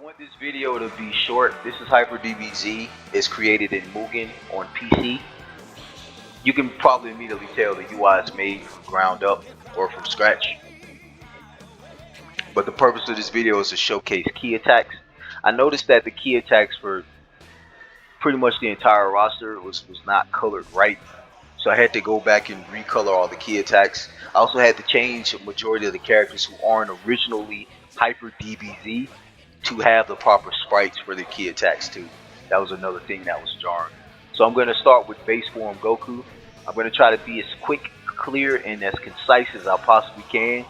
want this video to be short. This is HDBZ. It's created in MUGEN on PC. You can probably immediately tell the UI is made from ground up or from scratch. But the purpose of this video is to showcase key attacks. I noticed that the key attacks for pretty much the entire roster was not colored right. So I had to go back and recolor all the key attacks. I also had to change a majority of the characters who aren't originally HDBZ to have the proper sprites for the key attacks too. That was another thing that was jarring. So I'm going to start with base form Goku. I'm going to try to be as quick, clear, and as concise as I possibly can.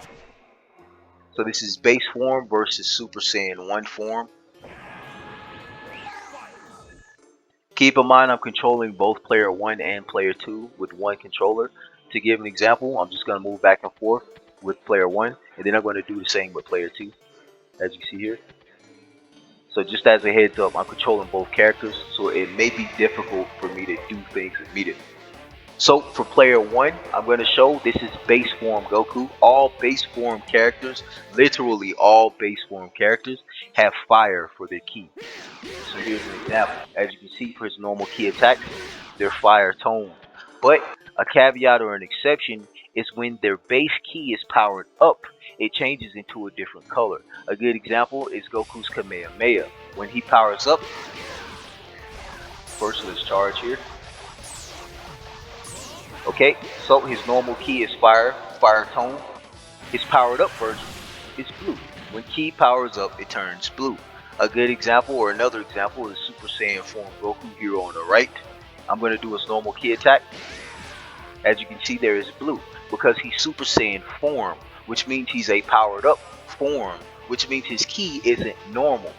So this is base form versus Super Saiyan 1 form. Keep in mind I'm controlling both player 1 and player 2 with one controller. To give an example, I'm just going to move back and forth with player 1, and then I'm going to do the same with player 2, as you see here. So just as a heads up, I'm controlling both characters, so it may be difficult for me to do things immediately. So for player 1, I'm going to show this is base form Goku. All base form characters, literally all base form characters, have fire for their ki. So here's an example. As you can see, for his normal ki attacks, they're fire toned. But a caveat or an exception is when their base ki is powered up, it changes into a different color. A good example is Goku's Kamehameha. When he powers up, first let's charge here. Okay, so his normal ki is fire tone. His powered up version is blue. When ki powers up, it turns blue. A good example or another example is Super Saiyan form Goku here on the right. I'm going to do his normal ki attack. As you can see, there is blue because he's Super Saiyan form, which means he's a powered up form, which means his ki isn't normal.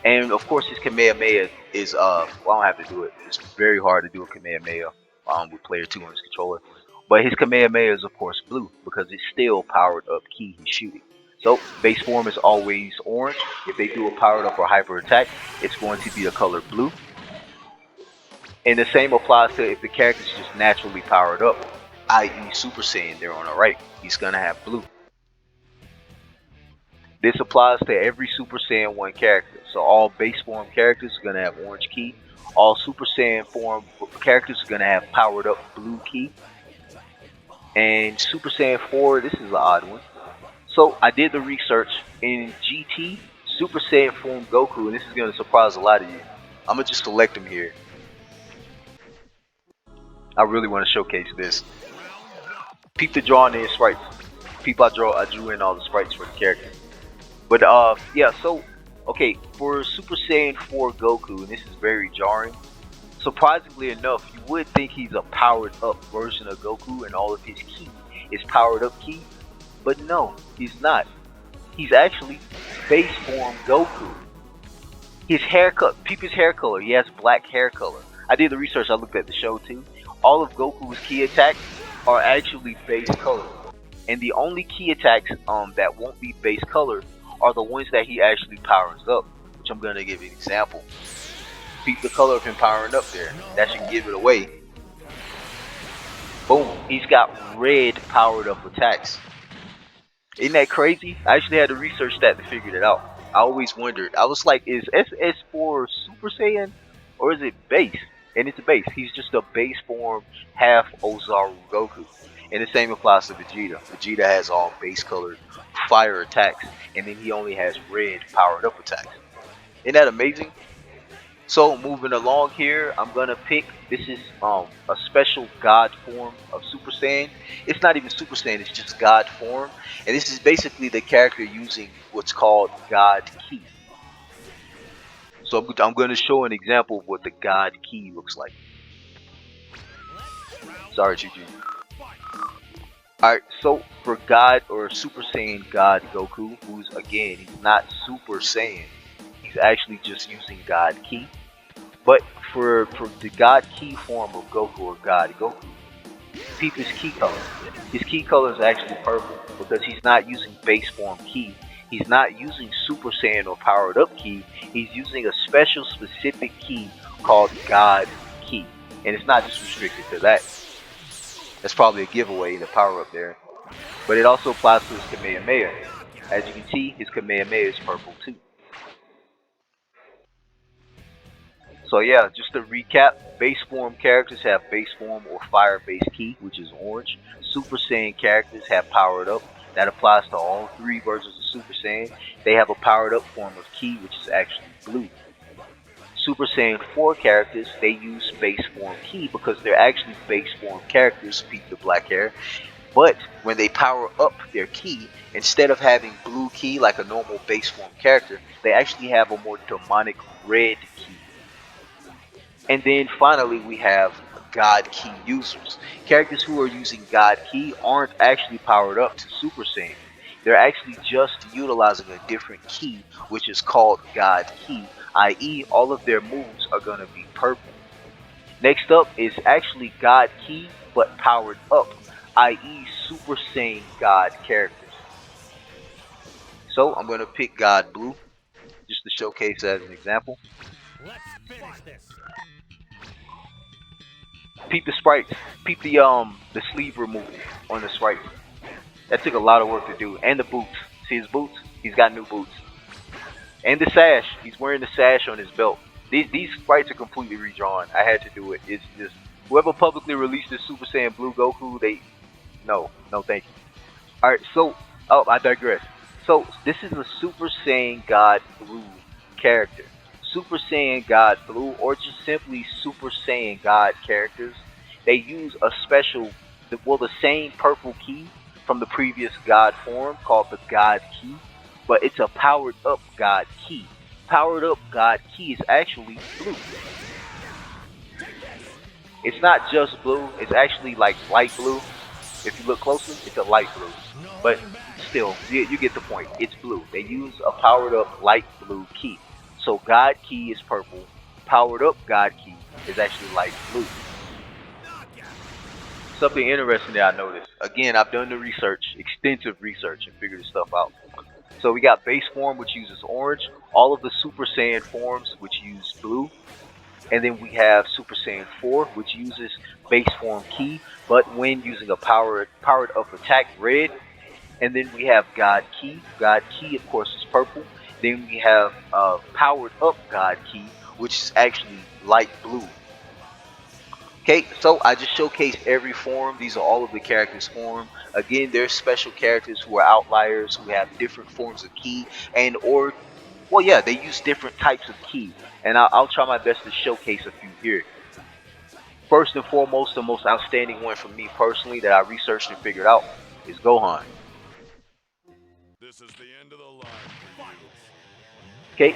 And of course his Kamehameha is well, I don't have to do it. It's very hard to do a Kamehameha with player 2 on his controller. But his Kamehameha is of course blue because it's still powered up ki he's shooting. So base form is always orange. If they do a powered up or hyper attack, it's going to be the color blue. And the same applies to if the character is just naturally powered up, i.e. Super Saiyan there on the right. He's going to have blue. This applies to every Super Saiyan 1 character. So all base form characters are going to have orange ki. All Super Saiyan form characters are going to have powered up blue ki. And Super Saiyan 4, this is an odd one. So I did the research in GT, Super Saiyan form Goku, and this is going to surprise a lot of you. I'm going to just select him here. I really want to showcase this. Peep the drawing in sprites. Peep I drew in all the sprites for the character. But yeah, so okay, for Super Saiyan 4 Goku, and this is very jarring. Surprisingly enough, you would think he's a powered up version of Goku and all of his ki is powered up ki, but no, he's not. He's actually base form Goku. His haircut, peep his hair color, he has black hair color. I did the research, I looked at the show too. All of Goku's ki attacks are actually base color. And the only ki attacks that won't be base color are the ones that he actually powers up, which I'm going to give you an example. Peep the color of him powering up there. That should give it away. Boom. He's got red powered up attacks. Isn't that crazy? I actually had to research that to figure it out. I always wondered. I was like, is SS4 Super Saiyan or is it base? And it's a base. He's just a base form half Ozaru Goku. And the same applies to Vegeta. Vegeta has all base colored fire attacks, and then he only has red powered up attacks. Isn't that amazing? So moving along here, I'm gonna pick, this is a special God form of Super Saiyan. It's not even Super Saiyan, it's just God form. And this is basically the character using what's called God ki. So I'm gonna show an example of what the God ki looks like. Sorry, Chuchu. Alright, so for God or Super Saiyan God Goku, who's again, he's not Super Saiyan, he's actually just using God ki. But for the God ki form of Goku or God Goku, peep his ki color. His ki color is actually purple because he's not using base form ki. He's not using Super Saiyan or powered up ki. He's using a special specific ki called God ki. And it's not just restricted to that. That's probably a giveaway, the power up there. But it also applies to his Kamehameha. As you can see, his Kamehameha is purple too. So yeah, just to recap, base form characters have base form or fire base ki, which is orange. Super Saiyan characters have powered up. That applies to all three versions of Super Saiyan. They have a powered up form of ki, which is actually blue. Super Saiyan 4 characters, they use base form ki because they're actually base form characters, peep the black hair. But when they power up their ki, instead of having blue ki like a normal base form character, they actually have a more demonic red ki. And then finally we have God Ki users. Characters who are using God Ki aren't actually powered up to Super Saiyan. They're actually just utilizing a different ki, which is called God Ki, i.e. all of their moves are going to be purple. Next up is actually God Ki, but powered up, i.e. Super Saiyan God characters. So I'm going to pick God Blue, just to showcase as an example. Let's finish this. Peep the sprites. Peep the sleeve removal on the sprites. That took a lot of work to do. And the boots. See his boots? He's got new boots. And the sash. He's wearing the sash on his belt. These sprites are completely redrawn. I had to do it. It's just whoever publicly released this Super Saiyan Blue Goku, no thank you. Alright, so I digress. So this is a Super Saiyan God Blue character. Super Saiyan God Blue, or just simply Super Saiyan God characters, they use a special, the same purple ki from the previous God form called the God Ki, but it's a powered up God Ki. Powered up God Ki is actually blue. It's not just blue, it's actually like light blue. If you look closely, it's a light blue. But still, you get the point. It's blue. They use a powered up light blue ki. So God Ki is purple. Powered up God Ki is actually light blue. Something interesting that I noticed. Again, I've done the research, extensive research, and figured this stuff out. So we got base form, which uses orange. All of the Super Saiyan forms, which use blue. And then we have Super Saiyan 4, which uses base form ki, but when using a powered up attack, red. And then we have God Ki. God Ki, of course, is purple. Then we have powered up God Ki, which is actually light blue. Okay, so I just showcased every form. These are all of the characters' form. Again, there's special characters who are outliers, who have different forms of ki, and or, well, yeah, they use different types of ki. And I'll try my best to showcase a few here. First and foremost, the most outstanding one for me personally that I researched and figured out is Gohan. This is the end of the line. Okay,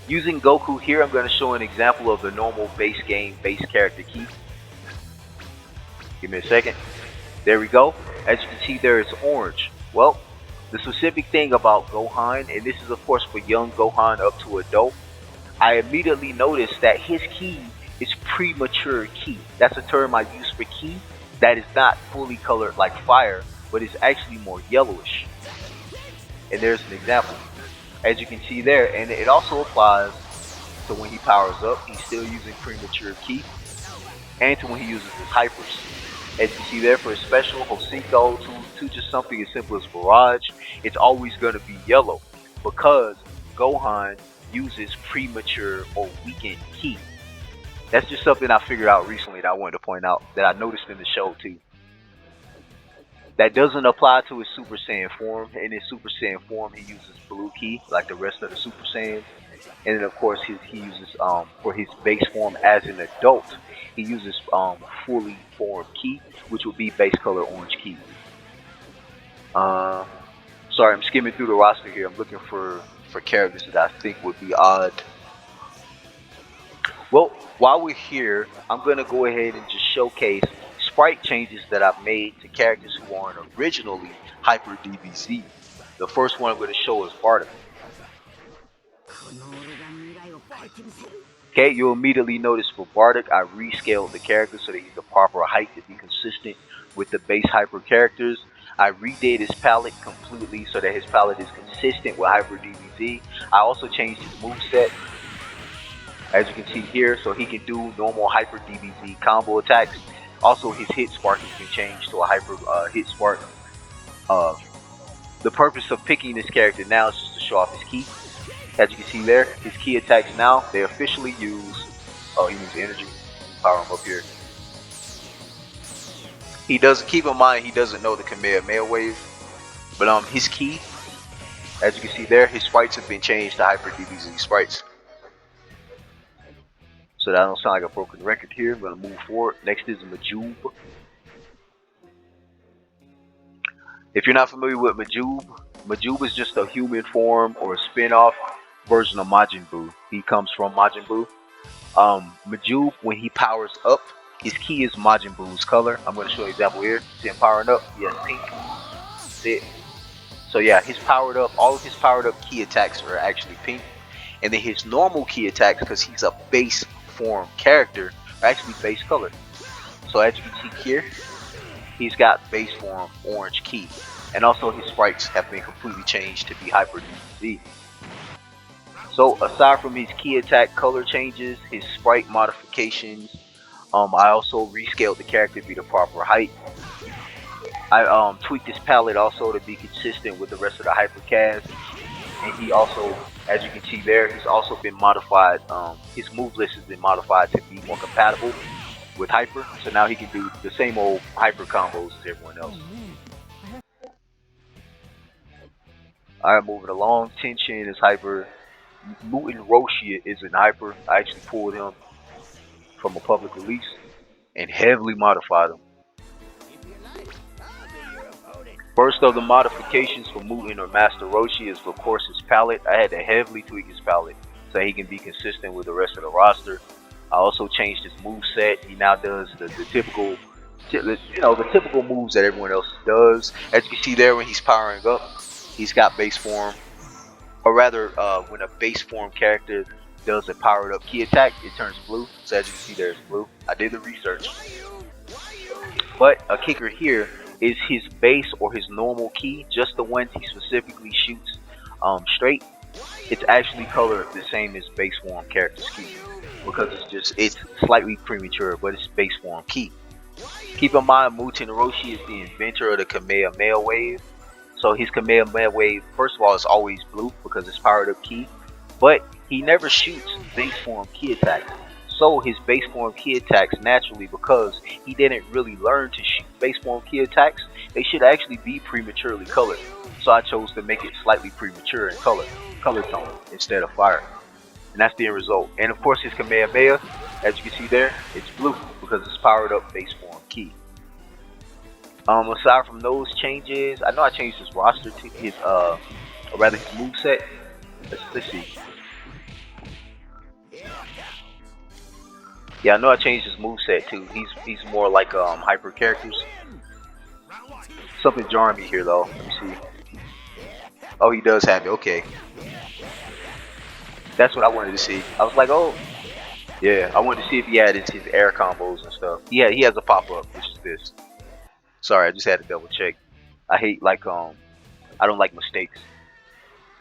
using Goku here, I'm going to show an example of the normal base game, base character ki. Give me a second. There we go. As you can see there, it's orange. Well, the specific thing about Gohan, and this is of course for young Gohan up to adult, I immediately noticed that his ki is premature ki. That's a term I use for ki that is not fully colored like fire, but is actually more yellowish. And there's an example. As you can see there, and it also applies to when he powers up, he's still using premature ki, and to when he uses his hypers. As you see there, for a special Hoseko to just something as simple as Barrage, it's always going to be yellow because Gohan uses premature or weakened ki. That's just something I figured out recently that I wanted to point out, that I noticed in the show too. That doesn't apply to his Super Saiyan form. In his Super Saiyan form, he uses blue ki like the rest of the Super Saiyans. And then of course he uses for his base form as an adult, he uses fully formed ki, which would be base color orange ki. Sorry, I'm skimming through the roster here. I'm looking for characters that I think would be odd. Well, while we're here, I'm gonna go ahead and just showcase sprite changes that I've made to characters who aren't originally Hyper DBZ. The first one I'm going to show is Bardock. Okay, you'll immediately notice for Bardock, I rescaled the character so that he's the proper height to be consistent with the base Hyper characters. I redid his palette completely so that his palette is consistent with Hyper DBZ. I also changed his moveset, as you can see here, so he can do normal Hyper DBZ combo attacks. Also, his hit spark has been changed to a Hyper hit spark. The purpose of picking this character now is just to show off his ki. As you can see there, his ki attacks now, they officially use Oh, he needs energy. Power him up here. He doesn't, keep in mind, he doesn't know the Kamehameha wave, but his key, as you can see there, his sprites have been changed to Hyper DBZ sprites. So that don't sound like a broken record here. I'm gonna move forward. Next is MUGEN. If you're not familiar with MUGEN is just a human form or a spin-off version of Majin Buu. He comes from Majin Buu. MUGEN, when he powers up, his key is Majin Buu's color. I'm going to show you an example here. See him powering up? He has pink. See it? So yeah, his powered up, all of his powered up key attacks are actually pink. And then his normal key attacks, because he's a base form character, are actually base color. So as you can see here, he's got base form orange key. And also his sprites have been completely changed to be Hyper DBZ. So aside from his key attack color changes, his sprite modifications, I also rescaled the character to be the proper height. I tweaked his palette also to be consistent with the rest of the Hyper cast. And he also, as you can see there, he's also been modified. His move list has been modified to be more compatible with Hyper. So now he can do the same old Hyper combos as everyone else. Alright, moving along. Tenshin is Hyper. Mugen Roshi is in Hyper. I actually pulled him from a public release and heavily modified him. First of the modifications for Mugen or Master Roshi is of course his palette. I had to heavily tweak his palette so he can be consistent with the rest of the roster. I also changed his move set. He now does the typical, the typical moves that everyone else does. As you can see there, when he's powering up, he's got base form, or rather, when a base form character does a powered up key attack, it turns blue. So as you can see, there's blue. I did the research. But a kicker here is his base or his normal key, just the ones he specifically shoots straight. It's actually colored the same as base form character's key, because it's slightly premature, but it's base form key. Keep in mind, Mugen Roshi is the inventor of the Kamehameha wave. So his Kamehameha wave, first of all, is always blue because it's powered up key, but he never shoots base form key attacks. So his base form key attacks naturally, because he didn't really learn to shoot base form key attacks, they should actually be prematurely colored. So I chose to make it slightly premature in color tone instead of fire. And that's the end result. And of course his Kamehameha, as you can see there, it's blue because it's powered up base form key. Aside from those changes, I know I changed his roster to his or rather his moveset. Let's see. Yeah, I know I changed his moveset too. He's more like Hyper characters. Something jarring me here though. Let me see. Oh, he does have it. Okay. That's what I wanted to see. I was like, oh, yeah. I wanted to see if he had his air combos and stuff. Yeah, he has a pop-up, which is this. Sorry, I just had to double check. I hate I don't like mistakes.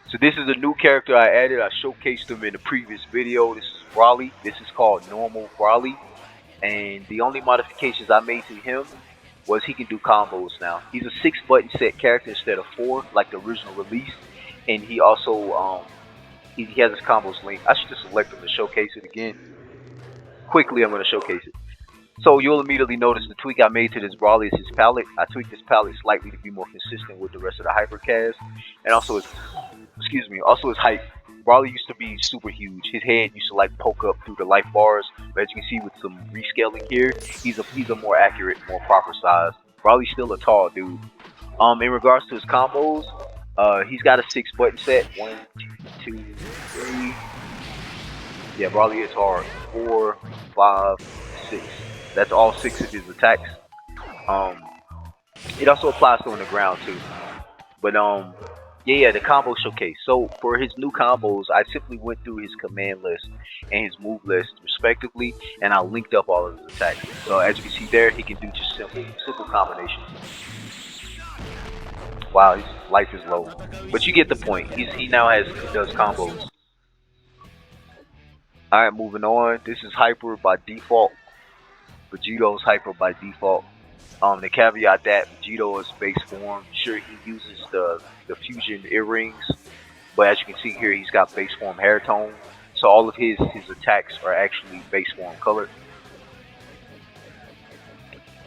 So this is a new character I added. I showcased him in the previous video. This is Broly. This is called normal Broly. And the only modifications I made to him was he can do combos now. He's a 6-button set character instead of 4 like the original release. And he also he has his combos linked. I should just select him to showcase it again. Quickly, I'm going to showcase it. So you'll immediately notice the tweak I made to this Broly is his palette. I tweaked his palette slightly to be more consistent with the rest of the Hypercast, and also his, also his height. Broly used to be super huge. His head used to poke up through the life bars, but as you can see with some rescaling here, he's a more accurate, more proper size. Broly's still a tall dude. In regards to his combos, he's got a 6-button set. 1, 2, 3. Yeah, Broly is hard. 4, 5, 6. That's all 6 of his attacks. It also applies to on the ground too. But yeah, the combo showcase. So for his new combos, I simply went through his command list and his move list respectively, and I linked up all of his attacks. So as you can see there, he can do just simple combinations. Wow, his life is low, but you get the point. He now does combos. All right, moving on. This is Hyper by default. Vegeto's Hyper by default. The caveat that Vegito is base form. Sure, he uses the fusion earrings, but as you can see here, he's got base form hair tone. So all of his attacks are actually base form colored.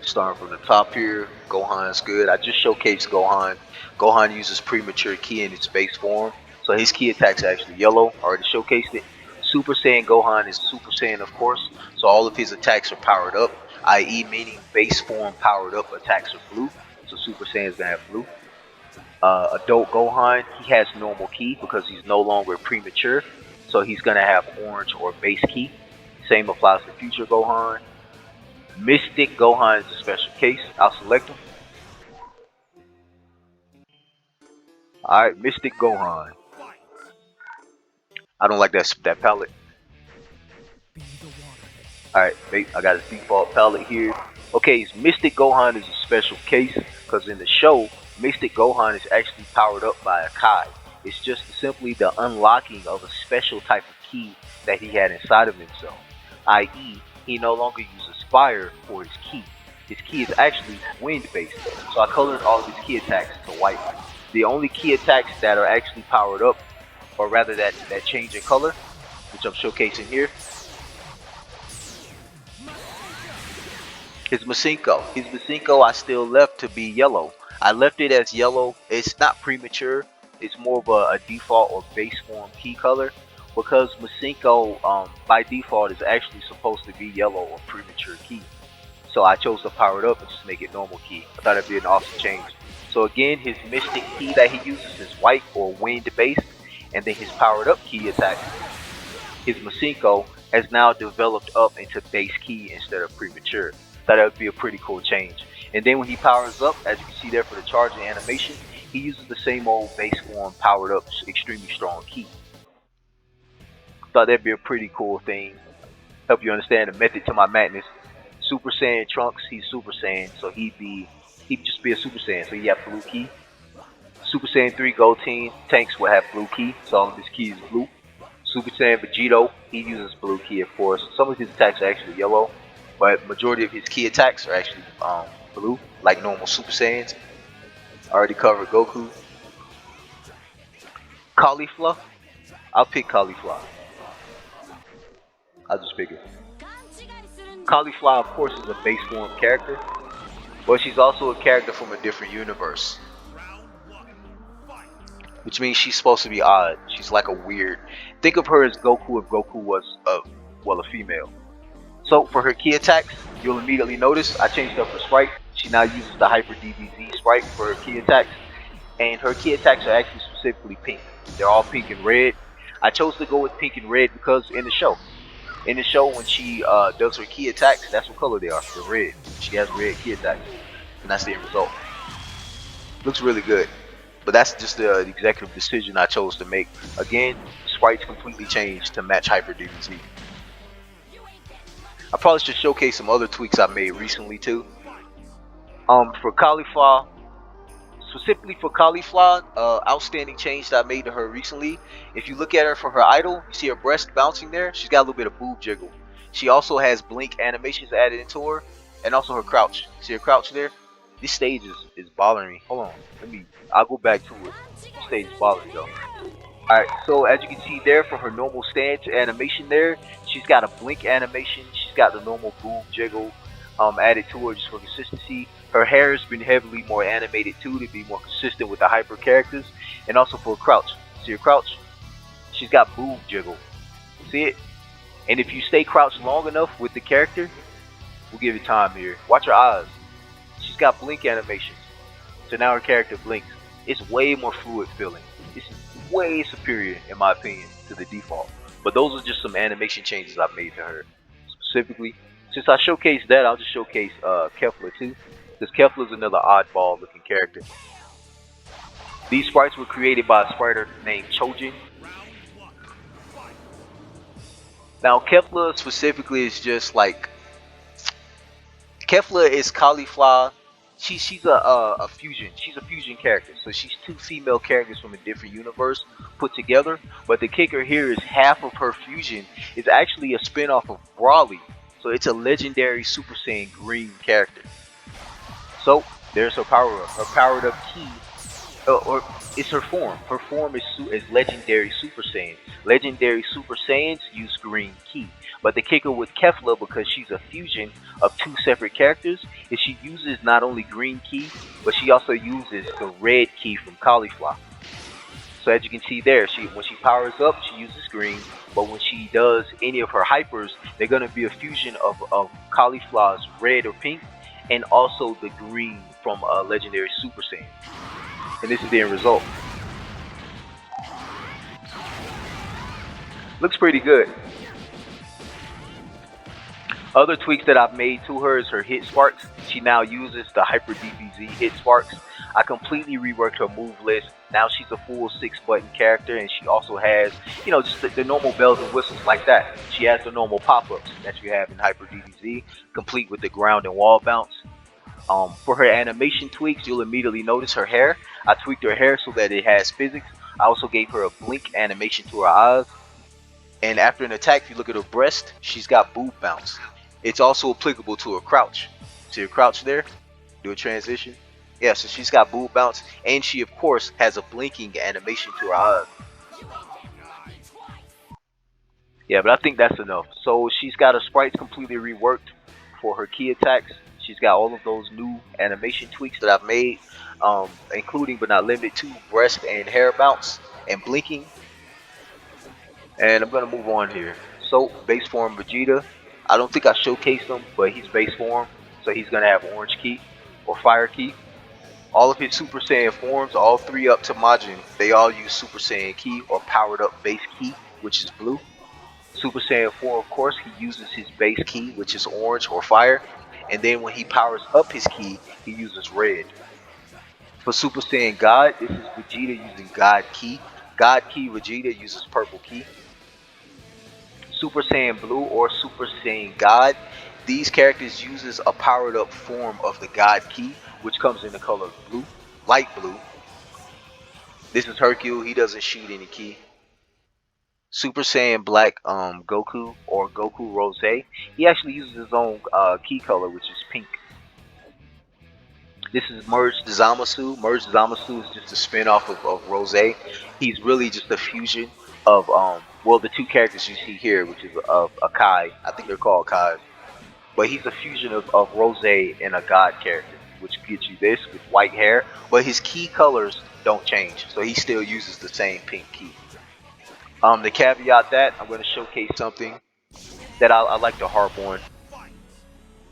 Starting from the top here, Gohan's good. I just showcased Gohan. Gohan uses premature ki in its base form, so his ki attack's are actually yellow. I already showcased it. Super Saiyan Gohan is Super Saiyan, of course, so all of his attacks are powered up, i.e. meaning base form powered up attacks are blue, so Super Saiyan is going to have blue. Adult Gohan, he has normal ki because he's no longer premature, so he's going to have orange or base ki. Same applies to Future Gohan. Mystic Gohan is a special case. I'll select him. Alright, Mystic Gohan. I don't like that palette. Alright, I got his default palette here. Okay, his Mystic Gohan is a special case because in the show, Mystic Gohan is actually powered up by a Kai. It's just simply the unlocking of a special type of ki that he had inside of himself. I.e., he no longer uses fire for his ki. His ki is actually wind based, so I colored all of his ki attacks to white. The only ki attacks that are actually powered up, or rather that change in color, which I'm showcasing here, his Masenko I still left to be yellow. I left it as yellow. It's not premature. It's more of a default or base form ki color, because Masenko by default is actually supposed to be yellow or premature ki. So I chose to power it up and just make it normal ki. I thought it'd be an awesome change. So again, his mystic ki that he uses is white or wind based, and then his powered up ki attack, his Masenko, has now developed up into base ki instead of premature. Thought that would be a pretty cool change. And then when he powers up, as you can see there for the charging animation, he uses the same old base form powered up extremely strong ki. Thought that'd be a pretty cool thing. Help you understand the method to my madness. Super Saiyan Trunks, he's Super Saiyan, so he'd just be a Super Saiyan, so he have blue ki. Super Saiyan 3 Goten Tanks will have blue ki, so all of his ki is blue. Super Saiyan Vegito, he uses blue ki, of course. Some of his attacks are actually yellow, but majority of his ki attacks are actually blue, like normal Super Saiyans. I already covered Goku. Caulifla, I'll pick Caulifla. I'll just pick it. Caulifla, of course, is a base form character, but she's also a character from a different universe, which means she's supposed to be odd. She's like a weird. Think of her as Goku if Goku was a female. So for her ki attacks, you'll immediately notice I changed up her sprite. She now uses the Hyper DBZ sprite for her ki attacks, and her ki attacks are actually specifically pink. They're all pink and red. I chose to go with pink and red because in the show when she does her ki attacks, that's what color they are. They're red. She has red ki attacks, and that's the end result. Looks really good, but that's just the executive decision I chose to make. Again, the sprites completely changed to match Hyper DBZ. I probably should showcase some other tweaks I made recently too. For Caulifla, specifically for Caulifla, outstanding change that I made to her recently. If you look at her for her idol, you see her breast bouncing there. She's got a little bit of boob jiggle. She also has blink animations added into her, and also her crouch. See her crouch there? This stage is bothering me. Hold on, I'll go back to it. This stage is bothering me though. Alright, so as you can see there for her normal stance animation there, she's got a blink animation, she's got the normal boob jiggle added to her just for consistency. Her hair has been heavily more animated too to be more consistent with the hyper characters, and also for her crouch. See her crouch? She's got boob jiggle. See it? And if you stay crouched long enough with the character, we'll give you time here. Watch her eyes. She's got blink animations. So now her character blinks. It's way more fluid feeling. It's way superior in my opinion to the default. But those are just some animation changes I've made to her. Specifically, since I showcased that, I'll just showcase Kefla too, because Kefla is another oddball looking character. These sprites were created by a spriter named Chojin. Now Kefla specifically is just like, Kefla is Caulifla. She's a fusion. She's a fusion character. So she's two female characters from a different universe put together. But the kicker here is half of her fusion is actually a spin-off of Broly. So it's a legendary Super Saiyan green character. So there's her power up. Her powered up ki, or It's her form. Her form is legendary Super Saiyan. Legendary Super Saiyans use green ki. But the kicker with Kefla, because she's a fusion of two separate characters, is she uses not only green ki, but she also uses the red ki from Cauliflower. So as you can see there, when she powers up, she uses green. But when she does any of her hypers, they're gonna be a fusion of Cauliflower's red or pink, and also the green from a legendary Super Saiyan. And this is the end result. Looks pretty good. Other tweaks that I've made to her is her hit sparks. She now uses the Hyper DBZ hit sparks. I completely reworked her move list. Now she's a full 6-button character, and she also has, just the normal bells and whistles like that. She has the normal pop-ups that you have in Hyper DBZ, complete with the ground and wall bounce. For her animation tweaks, you'll immediately notice her hair. I tweaked her hair so that it has physics. I also gave her a blink animation to her eyes. And after an attack, if you look at her breast, she's got boob bounce. It's also applicable to her crouch. See her crouch there? Do a transition. Yeah, so she's got boob bounce, and she of course has a blinking animation to her eyes. Yeah, but I think that's enough. So she's got her sprites completely reworked for her key attacks. She's got all of those new animation tweaks that I've made, including but not limited to breast and hair bounce and blinking. And I'm gonna move on here. So base form Vegeta. I don't think I showcased him, but he's base form, so he's gonna have orange ki or fire ki. All of his Super Saiyan forms, all three up to MUGEN, they all use Super Saiyan ki or powered up base ki, which is blue. Super Saiyan 4, of course, he uses his base ki, which is orange or fire. And then when he powers up his ki, he uses red. For Super Saiyan God, this is Vegeta using God ki. God ki Vegeta uses purple ki. Super Saiyan Blue or Super Saiyan God, these characters uses a powered up form of the God ki, which comes in the color blue, light blue. This is Hercule, he doesn't shoot any ki. Super Saiyan Black Goku or Goku Rose, he actually uses his own ki color, which is pink. This is Merged Zamasu. Merged Zamasu is just a spin-off of Rose. He's really just a fusion of the two characters you see here, which is of Akai. I think they're called Kai. But he's a fusion of Rose and a God character, which gets you this with white hair. But his key colors don't change, so he still uses the same pink key. To caveat that, I'm going to showcase something that I like to harp on.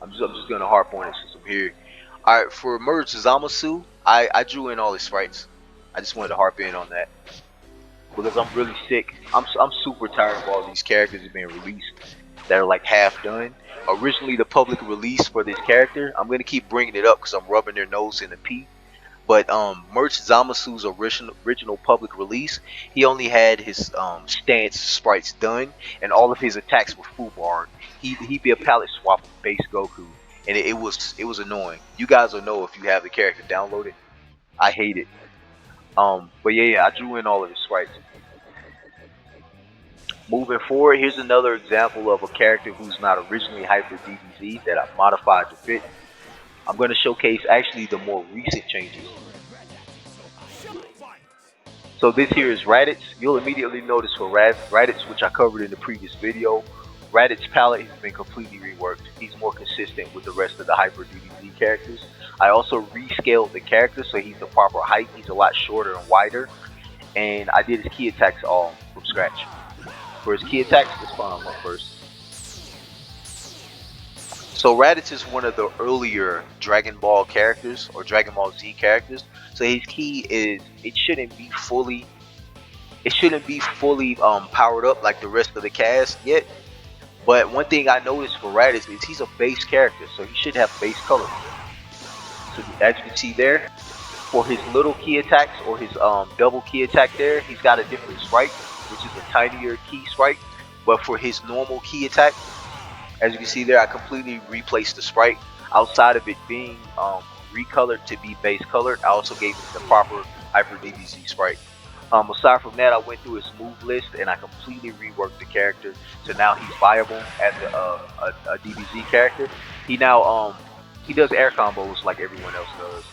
I'm just going to harp on it since I'm here. Alright, for Merged Zamasu, I drew in all his sprites. I just wanted to harp in on that, because I'm really sick. I'm super tired of all these characters that are being released that are like half done. Originally, the public release for this character, I'm going to keep bringing it up because I'm rubbing their nose in the pee. But Merged Zamasu's original public release, he only had his stance sprites done, and all of his attacks were full barred. He'd be a palette swap with base Goku, and it was annoying. You guys will know if you have the character downloaded. I hate it. But yeah, I drew in all of his sprites. Moving forward, here's another example of a character who's not originally Hyper DBZ that I modified to fit. I'm going to showcase actually the more recent changes. So this here is Raditz. You'll immediately notice for Raditz, which I covered in the previous video, Raditz's palette has been completely reworked. He's more consistent with the rest of the Hyper DBZ characters. I also rescaled the character so he's the proper height. He's a lot shorter and wider. And I did his key attacks all from scratch. For his key attacks, let's find one first. So Raditz is one of the earlier Dragon Ball characters or Dragon Ball Z characters. So his key is it shouldn't be fully powered up like the rest of the cast yet. But one thing I noticed for Raditz is he's a base character, so he should have base color. So as you can see there, for his little key attacks or his double key attack there, he's got a different sprite, which is a tinier key sprite. But for his normal key attack, as you can see there, I completely replaced the sprite. Outside of it being recolored to be base colored, I also gave it the proper Hyper DBZ sprite. Aside from that, I went through his move list and I completely reworked the character, so now he's viable as a DBZ character. He now he does air combos like everyone else does.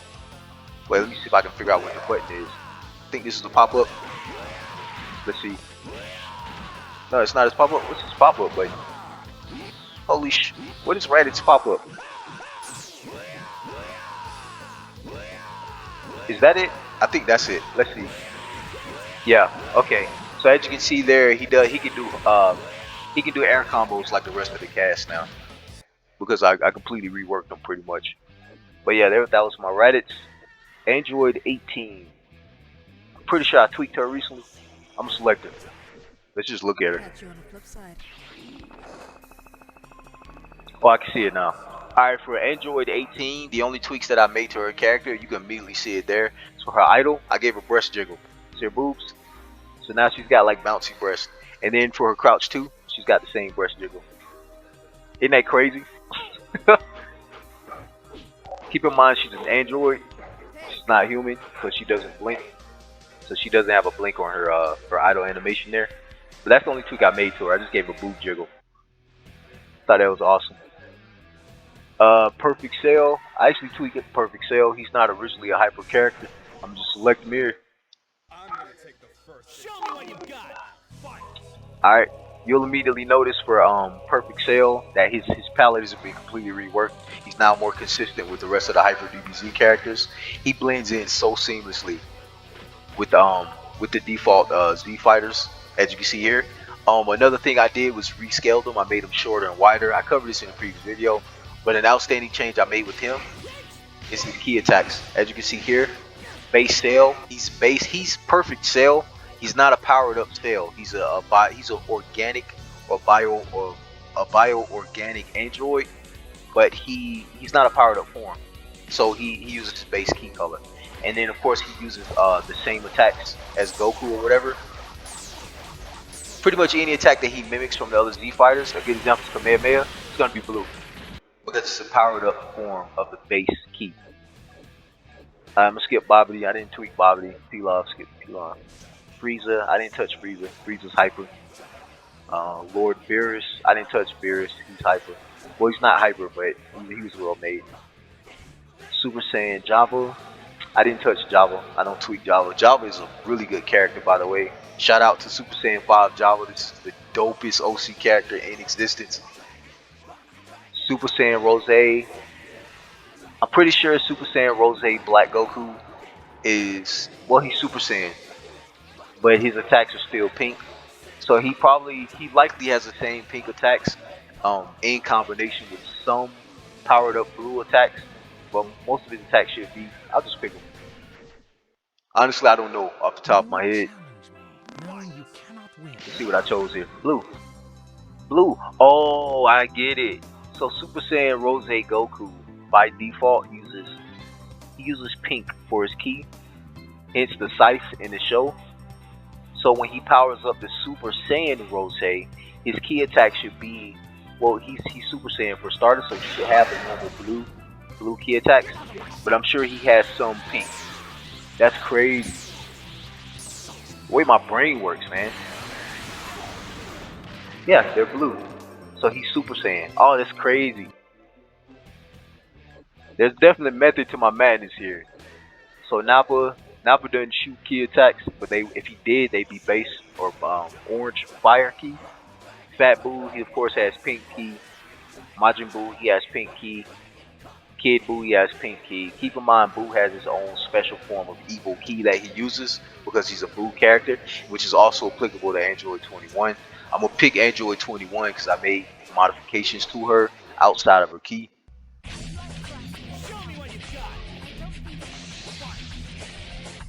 Wait, let me see if I can figure out what the button is. think this is the pop-up. Let's see. No, it's not his pop-up. What's his pop-up button? Holy sh! What is Raditz pop-up? Is that it? I think that's it. Let's see. Yeah. Okay. So as you can see there, he can do air combos like the rest of the cast now, because I completely reworked them pretty much. But yeah, that was my Raditz Android 18. I'm pretty sure I tweaked her recently. I'm gonna select her. Let's just look at her. Oh, I can see it now. Alright, for Android 18, the only tweaks that I made to her character, you can immediately see it there. So her idol, I gave her breast jiggle. See her boobs? So now she's got like bouncy breasts. And then for her crouch too, she's got the same breast jiggle. Isn't that crazy? Keep in mind she's an android. She's not human, but she doesn't blink. So she doesn't have a blink on her her idle animation there. But that's the only tweak I made to her. I just gave her boob jiggle. Thought that was awesome. Perfect Cell. I actually tweaked it Perfect Cell. He's not originally a hyper character. I'm just select him here. Alright, you'll immediately notice for Perfect Cell that his palette has been completely reworked. He's now more consistent with the rest of the Hyper DBZ characters. He blends in so seamlessly with the default Z fighters, as you can see here. Another thing I did was rescale them. I made them shorter and wider. I covered this in a previous video, but an outstanding change I made with him is his key attacks. As you can see here, base Cell. He's Perfect Cell. He's not a powered up Cell. He's an organic or bio organic android, but he's not a powered up form. So he uses his base key color, and then of course he uses the same attacks as Goku or whatever. Pretty much any attack that he mimics from the other Z fighters, a good example is Kamehameha, it's gonna be blue, because it's a powered up form of the base key. I'm gonna skip Bobbity. I didn't tweak Bobbity. Pilaf, skip Pilaf. Frieza, I didn't touch Frieza. Frieza's hyper. Lord Beerus, I didn't touch Beerus. He's hyper. Well, he's not hyper, but he was well made. Super Saiyan Java, I didn't touch Java. I don't tweak Java. Java is a really good character, by the way. Shout out to Super Saiyan 5 Java. This is the dopest OC character in existence. Super Saiyan Rose. I'm pretty sure Super Saiyan Rose Black Goku is, well, he's Super Saiyan, but his attacks are still pink. So he likely has the same pink attacks in combination with some powered up blue attacks, but most of his attacks should be, I'll just pick them. Honestly, I don't know off the top of my head. Let's see what I chose here. Blue. Blue. Oh, I get it. So Super Saiyan Rose Goku by default uses pink for his ki, hence the scythe in the show. So when he powers up the Super Saiyan Rose, his key attack should be, well, he's Super Saiyan for starters, so he should have the normal blue key attacks, but I'm sure he has some pink. That's crazy. The way my brain works, man. Yeah, they're blue. So he's Super Saiyan. Oh, that's crazy. There's definitely a method to my madness here. So Nappa doesn't shoot key attacks, but if he did, they'd be base or orange fire key. Fat Boo, he of course has pink key. Majin Buu, he has pink key. Kid Buu, he has pink key. Keep in mind, Buu has his own special form of evil key that he uses because he's a Buu character, which is also applicable to Android 21. I'm gonna pick Android 21 because I made modifications to her outside of her key.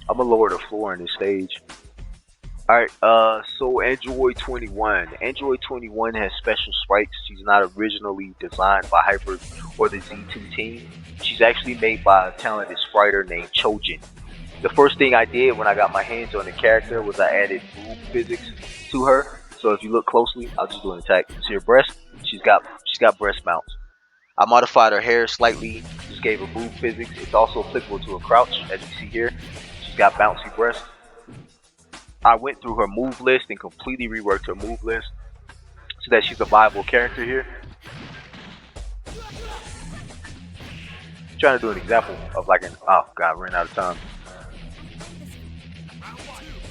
I'm gonna lower the floor in this stage. Alright, so Android 21. Android 21 has special sprites. She's not originally designed by Hyper or the Z2 team. She's actually made by a talented spriter named Chojin. The first thing I did when I got my hands on the character was I added boob physics to her. So if you look closely, I'll just do an attack. See her breast? She's got breast mounts. I modified her hair slightly, just gave her boob physics. It's also applicable to her crouch, as you see here. She's got bouncy breasts. I went through her move list and completely reworked her move list so that she's a viable character here. I'm trying to do an example of like oh god, I ran out of time.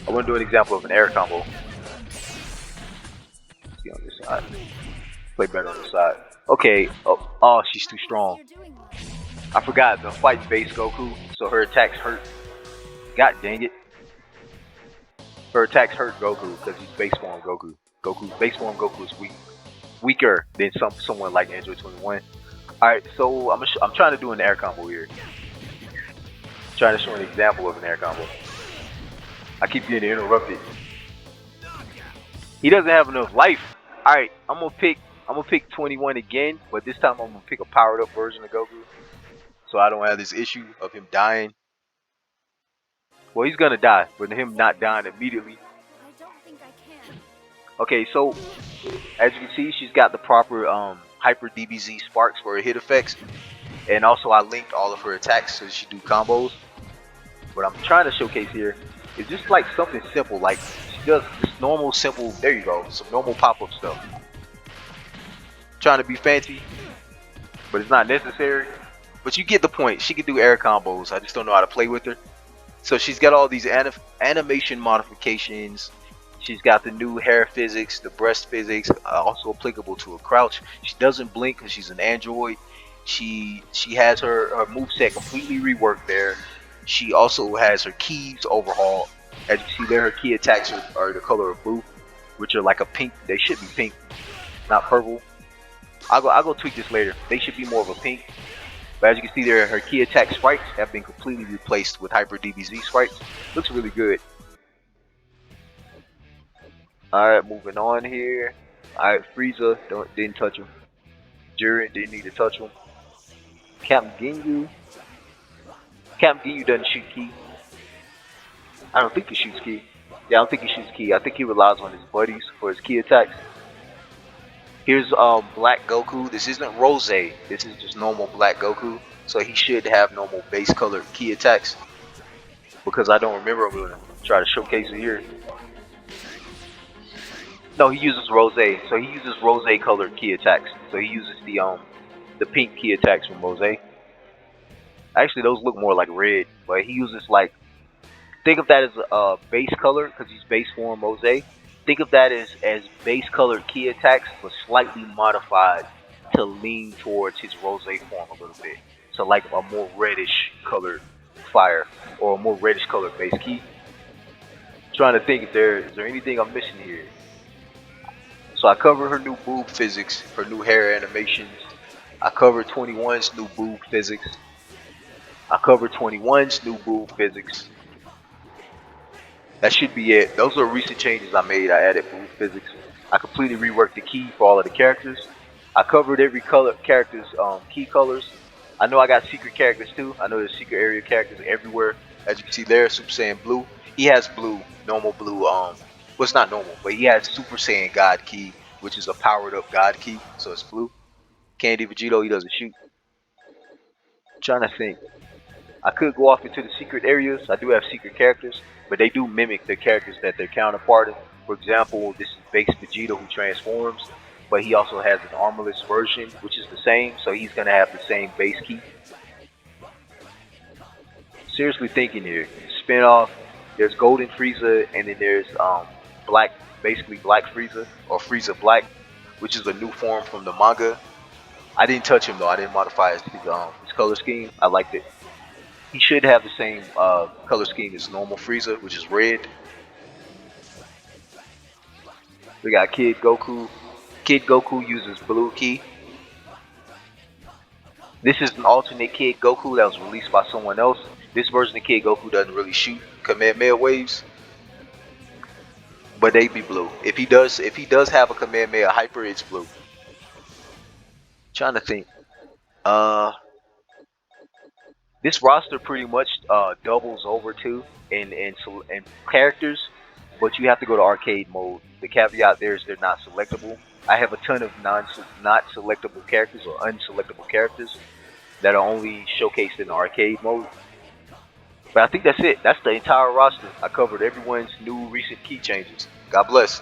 I want to do an example of an air combo. Let's see on this side. Play better on this side. Okay. Oh, she's too strong. I forgot the fighting base Goku, so her attacks hurt. God dang it. Her attacks hurt Goku because he's base form Goku. Base form Goku is weaker than someone like Android 21. Alright, so I'm trying to do an air combo here. Trying to show an example of an air combo. I keep getting interrupted. He doesn't have enough life. Alright, I'm gonna pick 21 again, but this time I'm gonna pick a powered up version of Goku. So I don't have this issue of him dying. Well, he's gonna die, but him not dying immediately. I don't think I can. Okay, so as you can see, she's got the proper hyper DBZ sparks for her hit effects, and also I linked all of her attacks so she do combos. What I'm trying to showcase here is just like something simple, like she does this normal simple. There you go, some normal pop-up stuff. Trying to be fancy, but it's not necessary. But you get the point. She can do air combos. I just don't know how to play with her. So she's got all these animation modifications. She's got the new hair physics, the breast physics, also applicable to her crouch. She doesn't blink because she's an android. She has her moveset completely reworked there. She also has her keys overhauled. As you see there, her key attacks are the color of blue, which are like a pink. They should be pink, not purple. I'll go tweak this later. They should be more of a pink. But as you can see there, her key attack sprites have been completely replaced with Hyper DBZ sprites. Looks really good. Alright, moving on here. Alright, Frieza, didn't touch him. Jiren, didn't need to touch him. Captain Ginyu doesn't shoot ki. I don't think he shoots ki. Yeah, I don't think he shoots ki. I think he relies on his buddies for his ki attacks. Here's Black Goku. This isn't Rose. This is just normal Black Goku. So he should have normal base colored ki attacks. Because I don't remember, I'm gonna try to showcase it here. No, he uses Rose. So he uses Rose colored ki attacks. So he uses the pink ki attacks from Rose. Actually, those look more like red, but he uses like, think of that as a base color because he's base form Rose. Think of that as base colored ki attacks, but slightly modified to lean towards his Rose form a little bit. So like a more reddish colored fire or a more reddish colored base ki. Trying to think if is there anything I'm missing here. So I covered her new boob physics, her new hair animations. I covered 21's new boob physics. I covered 21's new boob physics. That should be it. Those are recent changes I made. I added boob physics. I completely reworked the ki for all of the characters. I covered every character's ki colors. I know I got secret characters too. I know there's secret area characters everywhere. As you can see there, Super Saiyan Blue. He has blue, normal blue. Well, it's not normal, but he has Super Saiyan God ki, which is a powered up God ki, so it's blue. Candy Vegito, he doesn't shoot. I'm trying to think. I could go off into the secret areas. I do have secret characters, but they do mimic the characters that they're counterparting. For example, this is base Vegeta who transforms, but he also has an armorless version, which is the same, so he's gonna have the same base ki. Seriously thinking here, spin-off. There's Golden Frieza, and then there's Black, basically Black Frieza or Frieza Black, which is a new form from the manga. I didn't touch him though. I didn't modify his color scheme. I liked it. He should have the same color scheme as normal Frieza, which is red. We got Kid Goku. Kid Goku uses blue ki. This is an alternate Kid Goku that was released by someone else. This version of Kid Goku doesn't really shoot Kamehameha waves, but they be blue. If he does have a Kamehameha hyper, it's blue. Trying to think. This roster pretty much doubles over too in characters, but you have to go to arcade mode. The caveat there is they're not selectable. I have a ton of not selectable characters or unselectable characters that are only showcased in the arcade mode. But I think that's it. That's the entire roster. I covered everyone's new recent key changes. God bless.